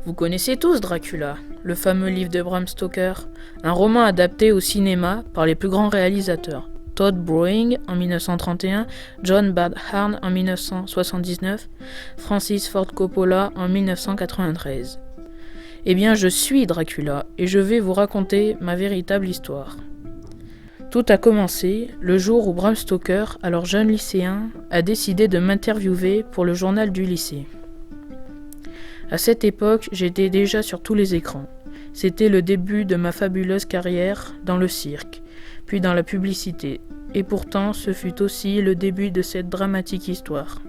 Vous connaissez tous Dracula, le fameux livre de Bram Stoker, un roman adapté au cinéma par les plus grands réalisateurs. Todd Browning en 1931, John Badham en 1979, Francis Ford Coppola en 1993. Eh bien, je suis Dracula et je vais vous raconter ma véritable histoire. Tout a commencé le jour où Bram Stoker, alors jeune lycéen, a décidé de m'interviewer pour le journal du lycée. À cette époque, j'étais déjà sur tous les écrans. C'était le début de ma fabuleuse carrière dans le cirque, puis dans la publicité. Et pourtant, ce fut aussi le début de cette dramatique histoire.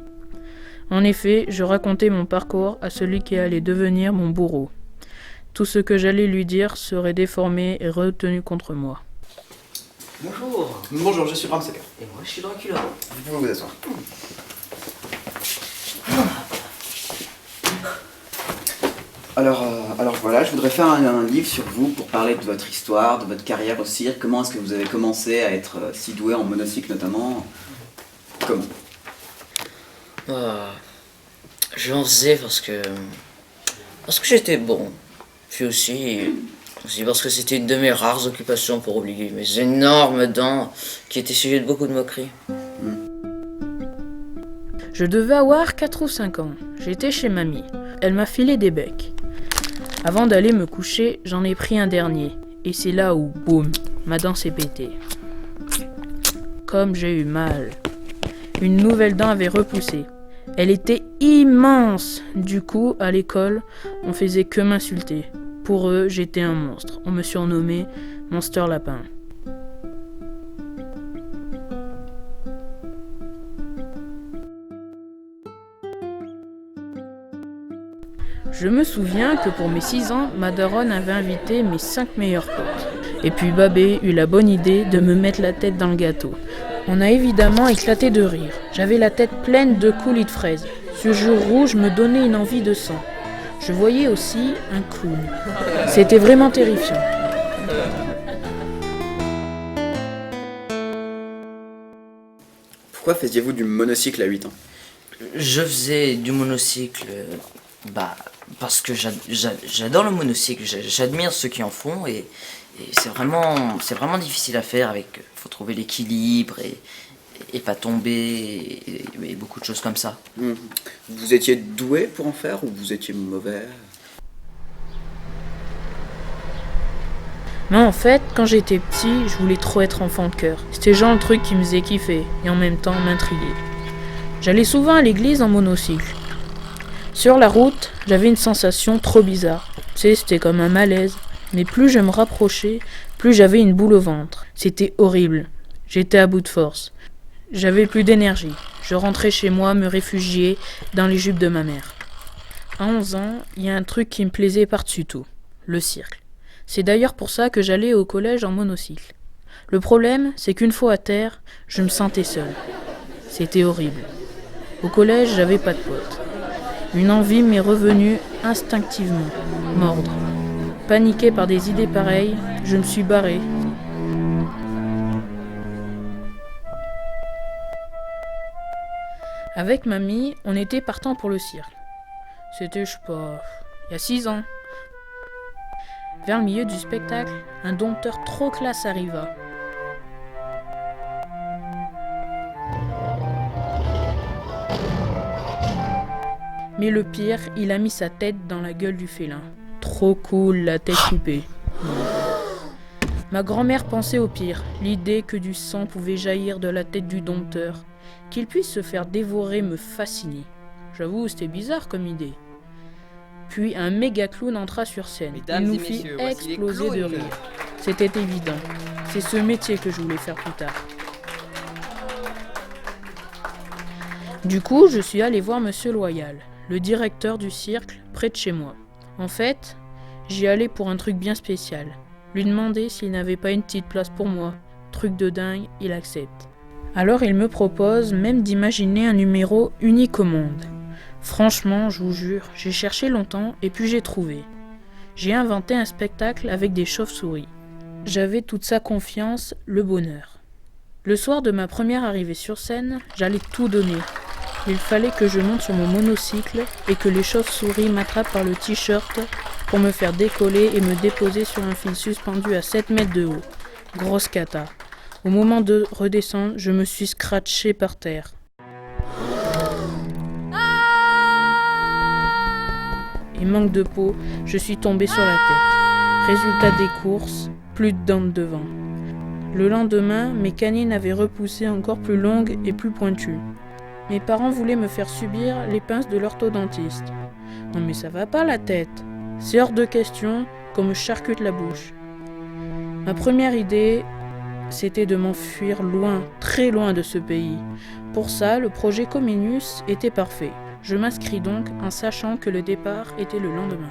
En effet, je racontais mon parcours à celui qui allait devenir mon bourreau. Tout ce que j'allais lui dire serait déformé et retenu contre moi. Bonjour. Bonjour, je suis Bram Stoker. Et moi, je suis Dracula. Vous pouvez vous asseoir. Alors voilà, je voudrais faire un livre sur vous pour parler de votre histoire, de votre carrière au cirque. Comment est-ce que vous avez commencé à être si doué en monocycle notamment? Comment? J'en faisais parce que j'étais bon. Puis aussi parce que c'était une de mes rares occupations pour oublier mes énormes dents qui étaient sujet de beaucoup de moqueries. Je devais avoir 4 ou 5 ans. J'étais chez mamie. Elle m'a filé des becs. Avant d'aller me coucher, j'en ai pris un dernier. Et c'est là où, boum, ma dent s'est pétée. Comme j'ai eu mal. Une nouvelle dent avait repoussé. Elle était immense. Du coup, à l'école, on faisait que m'insulter. Pour eux, j'étais un monstre. On me surnommait Monster Lapin. Je me souviens que pour mes 6 ans, ma daronne avait invité mes 5 meilleurs potes. Et puis Babé eut la bonne idée de me mettre la tête dans le gâteau. On a évidemment éclaté de rire. J'avais la tête pleine de coulis de fraises. Ce jour rouge me donnait une envie de sang. Je voyais aussi un clown. C'était vraiment terrifiant. Pourquoi faisiez-vous du monocycle à 8 ans? Je faisais du monocycle parce que j'adore le monocycle. J'admire ceux qui en font et c'est vraiment difficile à faire. Faut trouver l'équilibre et pas tomber et beaucoup de choses comme ça. Vous étiez doué pour en faire ou vous étiez mauvais? Mais en fait, quand j'étais petit, je voulais trop être enfant de cœur. C'était genre le truc qui me faisait kiffer et en même temps m'intriguer. J'allais souvent à l'église en monocycle. Sur la route, j'avais une sensation trop bizarre. Tu sais, c'était comme un malaise. Mais plus je me rapprochais, plus j'avais une boule au ventre. C'était horrible. J'étais à bout de force. J'avais plus d'énergie. Je rentrais chez moi, me réfugier dans les jupes de ma mère. À 11 ans, il y a un truc qui me plaisait par-dessus tout. Le cirque. C'est d'ailleurs pour ça que j'allais au collège en monocycle. Le problème, c'est qu'une fois à terre, je me sentais seule. C'était horrible. Au collège, j'avais pas de potes. Une envie m'est revenue instinctivement, mordre. Paniqué par des idées pareilles, je me suis barré. Avec mamie, on était partant pour le cirque. C'était, je sais pas, il y a 6 ans. Vers le milieu du spectacle, un dompteur trop classe arriva. Mais le pire, il a mis sa tête dans la gueule du félin. Trop cool, la tête coupée. Ma grand-mère pensait au pire, l'idée que du sang pouvait jaillir de la tête du dompteur. Qu'il puisse se faire dévorer me fascinait. J'avoue, c'était bizarre comme idée. Puis un méga clown entra sur scène. Mesdames Il nous et fit messieurs, voici les exploser de clowns. rire. C'était évident. C'est ce métier que je voulais faire plus tard. Du coup, je suis allé voir Monsieur Loyal, le directeur du cirque, près de chez moi. En fait, j'y allais pour un truc bien spécial. Lui demander s'il n'avait pas une petite place pour moi. Truc de dingue, il accepte. Alors il me propose même d'imaginer un numéro unique au monde. Franchement, je vous jure, j'ai cherché longtemps et puis j'ai trouvé. J'ai inventé un spectacle avec des chauves-souris. J'avais toute sa confiance, le bonheur. Le soir de ma première arrivée sur scène, j'allais tout donner. Il fallait que je monte sur mon monocycle et que les chauves-souris m'attrapent par le t-shirt pour me faire décoller et me déposer sur un fil suspendu à 7 mètres de haut. Grosse cata. Au moment de redescendre, je me suis scratché par terre. Et manque de peau, je suis tombé sur la tête. Résultat des courses, plus de dents de devant. Le lendemain, mes canines avaient repoussé encore plus longues et plus pointues. Mes parents voulaient me faire subir les pinces de l'orthodontiste. Non mais ça va pas la tête. C'est hors de question qu'on me charcute la bouche. Ma première idée, c'était de m'enfuir loin, très loin de ce pays. Pour ça, le projet Comenius était parfait. Je m'inscris donc en sachant que le départ était le lendemain.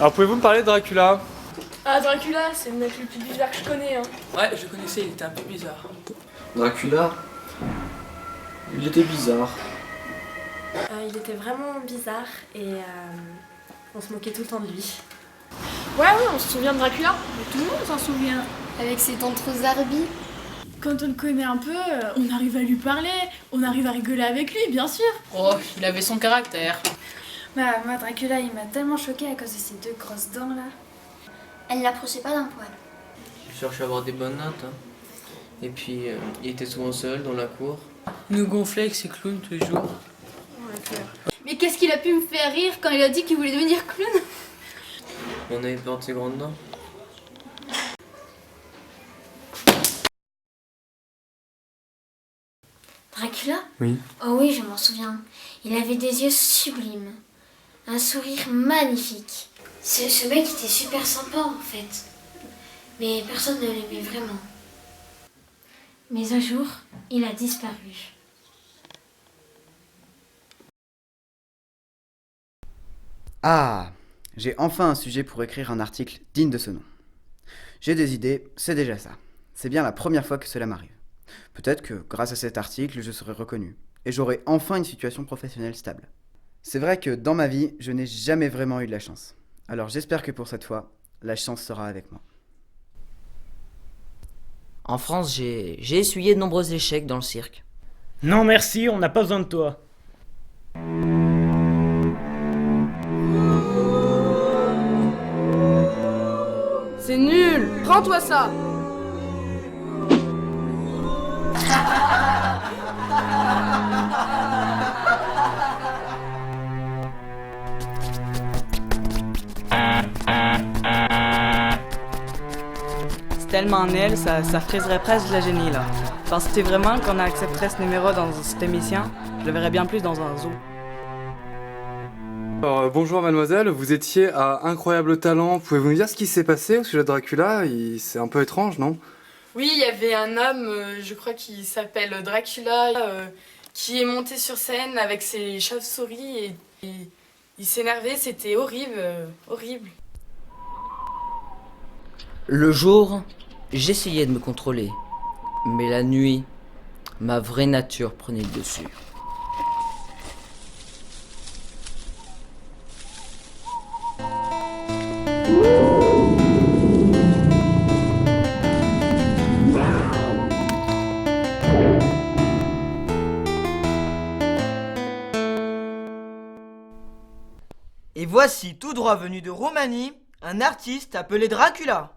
Alors pouvez-vous me parler de Dracula? Ah, Dracula, c'est le mec le plus bizarre que je connais, hein. Ouais, je connaissais, il était un peu bizarre. Dracula, il était bizarre. Il était vraiment bizarre et on se moquait tout le temps de lui. Ouais, on se souvient de Dracula. Mais tout le monde s'en souvient. Avec ses tantres Zarbi. Quand on le connaît un peu, on arrive à lui parler, on arrive à rigoler avec lui, bien sûr. Oh, il avait son caractère. Bah, moi, Dracula, il m'a tellement choquée à cause de ses 2 grosses dents là. Elle l'approchait pas d'un poil. Il cherchait à avoir des bonnes notes. Hein. Et puis, il était souvent seul dans la cour. Il nous gonflait avec ses clowns tous les jours. Mais qu'est-ce qu'il a pu me faire rire quand il a dit qu'il voulait devenir clown? On avait peur de ses grandes dents. Dracula? Oui. Oh oui, je m'en souviens. Il avait des yeux sublimes. Un sourire magnifique. Ce mec était super sympa en fait. Mais personne ne l'aimait vraiment. Mais un jour, il a disparu. Ah, j'ai enfin un sujet pour écrire un article digne de ce nom. J'ai des idées, c'est déjà ça. C'est bien la première fois que cela m'arrive. Peut-être que grâce à cet article, je serai reconnu. Et j'aurai enfin une situation professionnelle stable. C'est vrai que dans ma vie, je n'ai jamais vraiment eu de la chance. Alors j'espère que pour cette fois, la chance sera avec moi. En France, j'ai essuyé de nombreux échecs dans le cirque. Non merci, on n'a pas besoin de toi. C'est nul. Prends-toi ça. C'est tellement en elle, ça friserait presque de la génie là. Pensais-tu vraiment qu'on accepterait ce numéro dans cette émission? Je le verrais bien plus dans un zoo. Alors, bonjour mademoiselle, vous étiez à Incroyable Talent. Pouvez-vous nous dire ce qui s'est passé au sujet de Dracula? C'est un peu étrange, non? Oui, il y avait un homme, je crois qu'il s'appelle Dracula, qui est monté sur scène avec ses chauves-souris et il s'énervait, c'était horrible, horrible. Le jour, j'essayais de me contrôler. Mais la nuit, ma vraie nature prenait le dessus. Et voici, tout droit venu de Roumanie, un artiste appelé Dracula.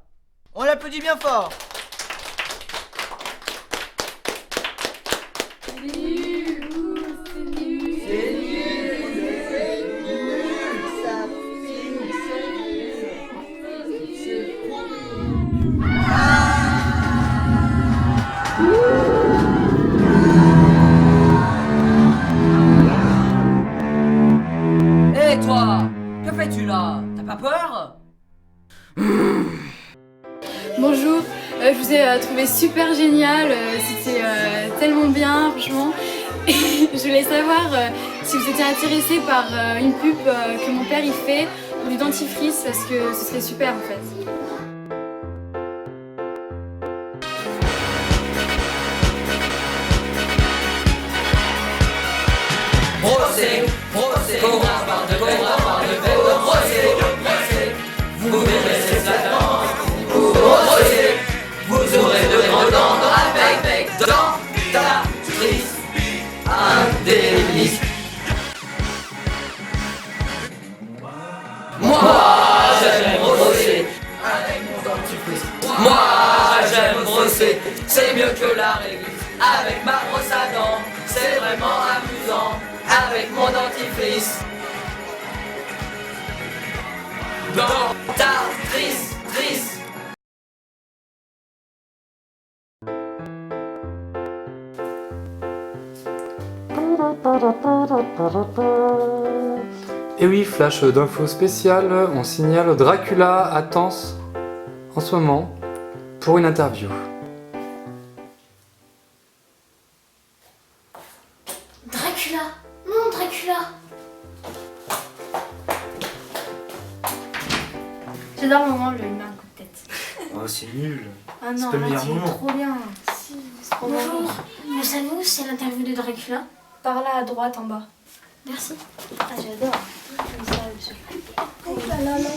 On l'applaudit bien fort. Hé toi, que fais-tu là? T'as pas peur? Bonjour, je vous ai trouvé super génial, c'était tellement bien franchement. Et je voulais savoir si vous étiez intéressé par une pub que mon père il fait pour du dentifrice parce que ce serait super en fait. Brossez, brossez, Cobra par de brossez, brossez, vous verrez ces attentes, brossez. Dentifrice, un délice. Moi j'aime brosser avec mon dentifrice. Moi j'aime brosser, c'est mieux que la réglisse. Avec ma brosse à dents, c'est vraiment amusant. Avec mon dentifrice. Dentifrice, trice. Et oui, flash d'infos spéciales, on signale Dracula à Tence en ce moment pour une interview. Dracula! Non, Dracula! J'adore le moment où je lui mets un coup de tête. Oh, c'est nul. Ah non, C'est pas le meilleur c'est moment. trop bien. Si, c'est trop bien. Bonjour, vous savez où c'est l'interview de Dracula? Par là à droite en bas. Merci. Ah, j'adore. Comme ça, je... Oh là là là.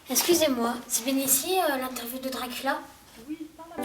Excusez-moi, c'est bien ici l'interview de Dracula? Oui, par là.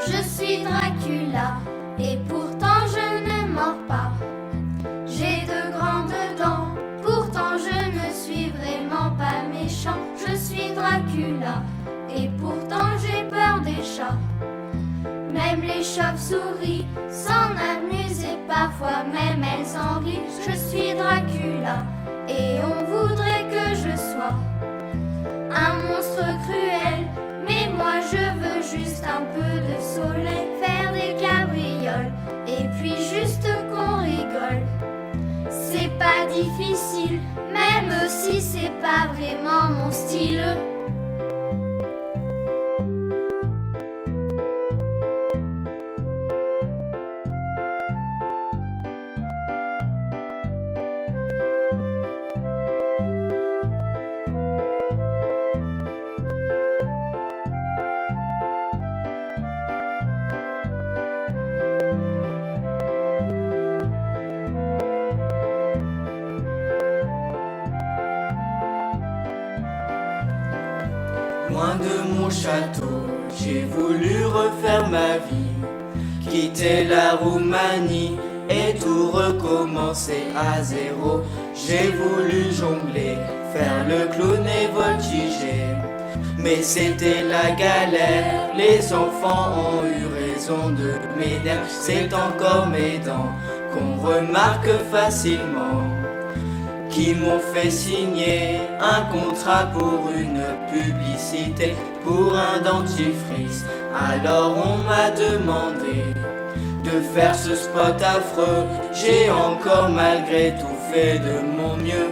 Je suis Dracula et pourtant je ne mens pas. J'ai de grandes dents, pourtant je ne suis vraiment pas méchant. Je suis Dracula et pourtant j'ai peur des chats. Même les chauves-souris s'en amusent et parfois même elles en rient. Je suis Dracula et on voudrait que je sois un monstre cruel. Mais moi je veux juste un peu de soleil, faire des cabrioles et puis juste qu'on rigole. C'est pas difficile, même si c'est pas vraiment mon style. Loin de mon château, j'ai voulu refaire ma vie, quitter la Roumanie et tout recommencer à zéro. J'ai voulu jongler, faire le clown et voltiger, mais c'était la galère, les enfants ont eu raison de m'aider. C'est encore mes dents qu'on remarque facilement, qui m'ont fait signer un contrat pour une publicité, pour un dentifrice. Alors on m'a demandé de faire ce spot affreux. J'ai encore malgré tout fait de mon mieux.